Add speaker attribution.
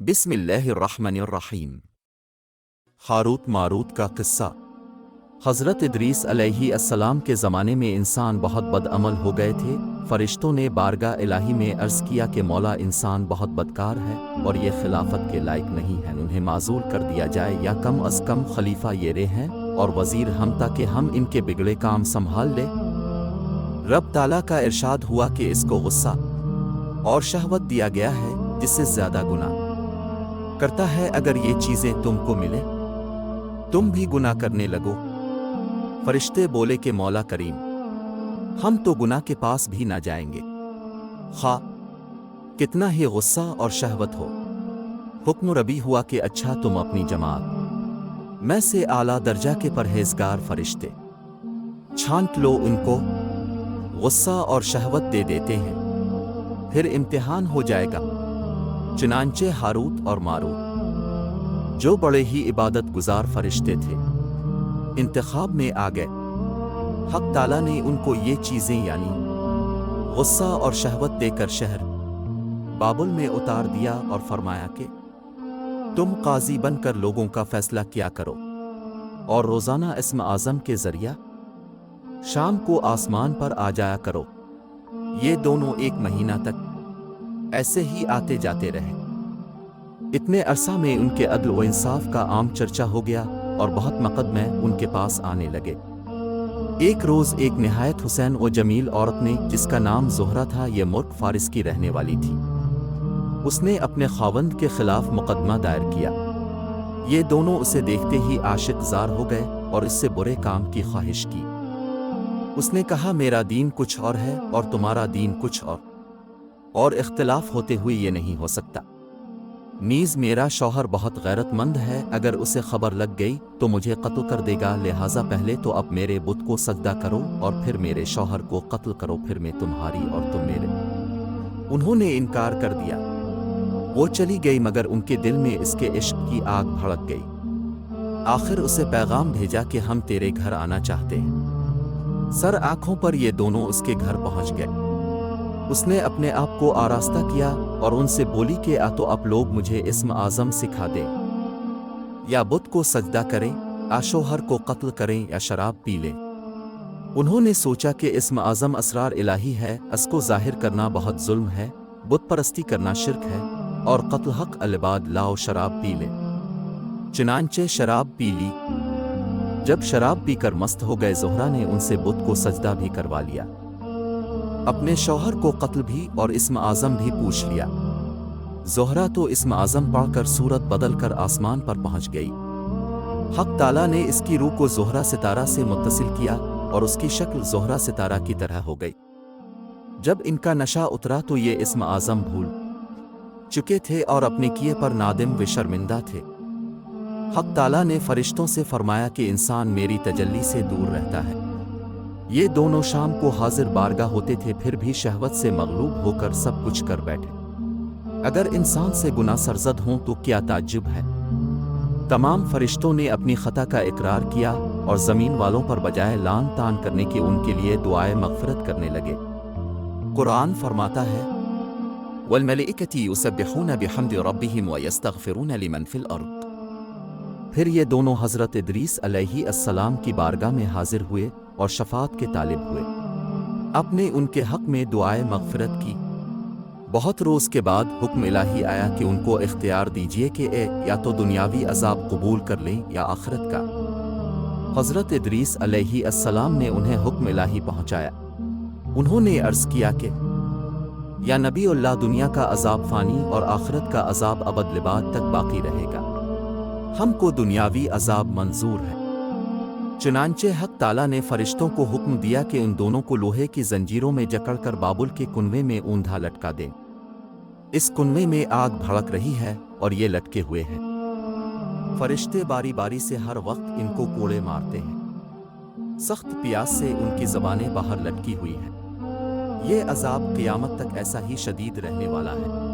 Speaker 1: बिस्मिल्लाहिर्रहमानिर्रहीम। Harut Marut का किस्सा। हज़रत इदरीस अलैहिस्सलाम के ज़माने में इंसान बहुत बदअमल हो गए थे। फ़रिश्तों ने बारगाह इलाही में अर्ज़ किया कि मौला, इंसान बहुत बदकार है और ये खिलाफत के लायक नहीं है, उन्हें माज़ूल कर दिया जाए या कम अज़ कम खलीफा ये रे हैं और वज़ीर हम, ताकि हम इनके बिगड़े काम संभाल ले। रब ताला का इरशाद हुआ कि इसको गुस्सा और शहवत दिया गया है, जिससे ज़्यादा गुनाह करता है। अगर ये चीज़ें तुमको मिले तुम भी गुनाह करने लगो। फरिश्ते बोले कि मौला करीम, हम तो गुनाह के पास भी ना जाएंगे, खा कितना ही गुस्सा और शहवत हो। हुक्म रबी हुआ कि अच्छा, तुम अपनी जमात में से आला दर्जा के परहेजगार फरिश्ते छांट लो, उनको गुस्सा और शहवत दे देते हैं, फिर इम्तिहान हो जाएगा। चुनांचे हारूत और मारूत, जो बड़े ही इबादत गुजार फरिश्ते थे, इंतखाब में आ गए। हक ताला ने उनको ये चीज़ें यानी गुस्सा और शहवत देकर शहर बाबुल में उतार दिया और फरमाया कि तुम काजी बनकर लोगों का फैसला किया करो और रोज़ाना इस्म आज़म के ज़रिया शाम को आसमान पर आ जाया करो। ये दोनों 1 महीना तक ऐसे ही आते जाते रहे। इतने अरसा में उनके अदल व इंसाफ का आम चर्चा हो गया और बहुत मुकदमे उनके पास आने लगे। एक रोज़ एक निहायत हुसैन व जमील औरत ने, जिसका नाम ज़ोहरा था, ये मुल्क फारिस की रहने वाली थी, उसने अपने खावंद के खिलाफ मुकदमा दायर किया। ये दोनों उसे देखते ही आशिक ज़ार हो गए और इससे बुरे काम की ख्वाहिश की। उसने कहा, मेरा दीन कुछ और है और तुम्हारा दीन कुछ और इख्तिलाफ होते हुए ये नहीं हो सकता। नीज़ मेरा शौहर बहुत गैरतमंद है, अगर उसे खबर लग गई तो मुझे कत्ल कर देगा, लिहाजा पहले तो अब मेरे बुत को सजदा करो और फिर मेरे शौहर को कत्ल करो, फिर मैं तुम्हारी और तुम मेरे। उन्होंने इनकार कर दिया। वो चली गई, मगर उनके दिल में इसके इश्क की आग भड़क गई। आखिर उसे पैगाम भेजा कि हम तेरे घर आना चाहते हैं। सर आंखों पर ये दोनों उसके घर पहुंच गए। उसने अपने आप को आरास्ता किया और उनसे बोली कि आ तो आप लोग मुझे इस्म आज़म सिखा दें, या बुत को सजदा करें, आशोहर को कत्ल करें या शराब पी लें। उन्होंने सोचा कि इस्म आज़म असरार इलाही है, इसको जाहिर करना बहुत जुल्म है, बुत परस्ती करना शिर्क है और कत्ल हक अलबाद, लाओ शराब पी लें। चुनांचे शराब पी ली। जब शराब पीकर मस्त हो गए, ज़ोहरा ने उनसे बुत को सजदा भी करवा लिया, अपने शौहर को कत्ल भी और इस्म आज़म भी पूछ लिया। ज़ोहरा तो इस्म आज़म पढ़कर सूरत बदल कर आसमान पर पहुंच गई। हक ताला ने इसकी रूह को ज़ोहरा सितारा से मुत्तसिल किया और उसकी शक्ल ज़ोहरा सितारा की तरह हो गई। जब इनका नशा उतरा तो ये इस्म आज़म भूल चुके थे और अपने किए पर नादिम व शर्मिंदा थे। हक ताला ने फरिश्तों से फरमाया कि इंसान मेरी तजल्ली से दूर रहता है। ये दोनों शाम को हाजिर बारगाह होते थे, फिर भी शहवत से मगलूब होकर सब कुछ कर बैठे। अगर इंसान से गुनाह सरजद हों तो क्या ताज्जुब है। तमाम फरिश्तों ने अपनी खता का इकरार किया और ज़मीन वालों पर बजाय लान तान करने के उनके लिए दुआए मग़फ़िरत करने लगे। कुरान फरमाता है, वल-मलाइकतु युसब्बिहून बिहम्दि रब्बिहिम व यस्तग़फ़िरून लिमन फ़िल अर्द। फिर ये दोनों हज़रत इदरीस अलैहिस्सलाम की बारगाह में हाजिर हुए और शफाअत के तालिब हुए। अपने उनके हक में दुआए मग़फ़िरत की। बहुत रोज़ के बाद हुक्म इलाही आया कि उनको इख्तियार दीजिए कि या तो दुनियावी अज़ाब कबूल कर लें या आखिरत का। हज़रत इदरीस अलैहिस्सलाम ने उन्हें हुक्म इलाही पहुँचाया। उन्होंने अर्ज़ किया कि या नबी अल्लाह, दुनिया का अज़ाब फ़ानी और आखिरत का अज़ाब अबद लिबाद तक बाकी रहेगा, हमको दुनियावी अज़ाब मंजूर है। चुनांचे हक ताला ने फरिश्तों को हुक्म दिया कि उन दोनों को लोहे की जंजीरों में जकड़कर बाबुल के कुनवे में ऊंधा लटका दें। इस कुनवे में आग भड़क रही है और ये लटके हुए हैं। फरिश्ते बारी बारी से हर वक्त इनको कोड़े मारते हैं। सख्त प्यास से उनकी ज़बानें बाहर लटकी हुई हैं। ये अज़ाब क़यामत तक ऐसा ही शदीद रहने वाला है।